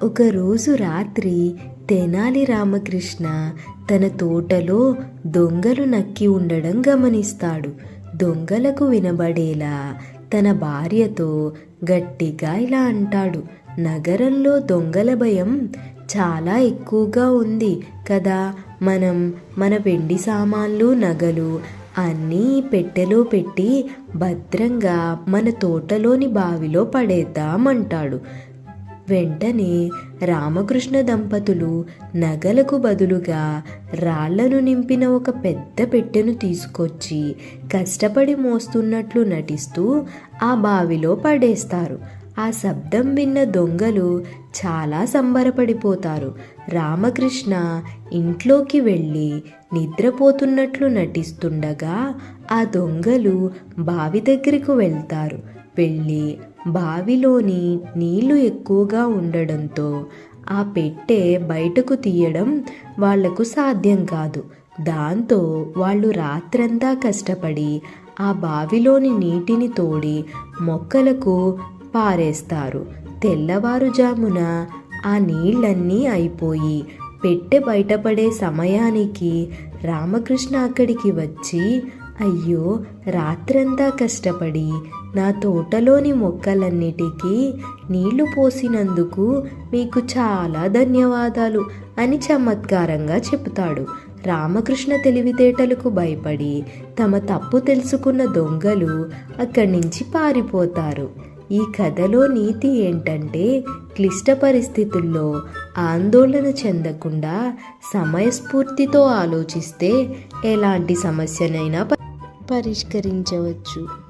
ఒకరోజు రాత్రి తెనాలి రామకృష్ణ తన తోటలో దొంగలు నక్కి ఉండడం గమనిస్తాడు. దొంగలకు వినబడేలా తన భార్యతో గట్టిగా ఇలా అంటాడు, నగరంలో దొంగల భయం చాలా ఎక్కువగా ఉంది కదా, మనం మన వెండి సామాన్లు నగలు అన్నీ పెట్టెలో పెట్టి భద్రంగా మన తోటలోని బావిలో పడేద్దామంటాడు. వెంటనే రామకృష్ణ దంపతులు నగలకు బదులుగా రాళ్లను నింపిన ఒక పెద్ద పెట్టెను తీసుకొచ్చి కష్టపడి మోస్తున్నట్లు నటిస్తూ ఆ బావిలో పడేస్తారు. ఆ శబ్దం విన్న దొంగలు చాలా సంబరపడిపోతారు. రామకృష్ణ ఇంట్లోకి వెళ్ళి నిద్రపోతున్నట్లు నటిస్తుండగా ఆ దొంగలు బావి దగ్గరకు వెళ్తారు. వెళ్ళి బావిలోని నీళ్లు ఎక్కువగా ఉండడంతో ఆ పెట్టె బయటకు తీయడం వాళ్లకు సాధ్యం కాదు. దాంతో వాళ్ళు రాత్రంతా కష్టపడి ఆ బావిలోని నీటిని తోడి మొక్కలకు పారేస్తారు. తెల్లవారుజామున ఆ నీళ్ళన్నీ అయిపోయి పెట్టె బయటపడే సమయానికి రామకృష్ణ అక్కడికి వచ్చి, అయ్యో, రాత్రంతా కష్టపడి నా తోటలోని మొక్కలన్నిటికీ నీళ్లు పోసినందుకు మీకు చాలా ధన్యవాదాలు అని చమత్కారంగా చెబుతాడు. రామకృష్ణ తెలివితేటలకు భయపడి తమ తప్పు తెలుసుకున్న దొంగలు అక్కడి నుంచి పారిపోతారు. ఈ కథలో నీతి ఏంటంటే, క్లిష్ట పరిస్థితుల్లో ఆందోళన చెందకుండా సమయస్ఫూర్తితో ఆలోచిస్తే ఎలాంటి సమస్యనైనా పరిష్కరించవచ్చు.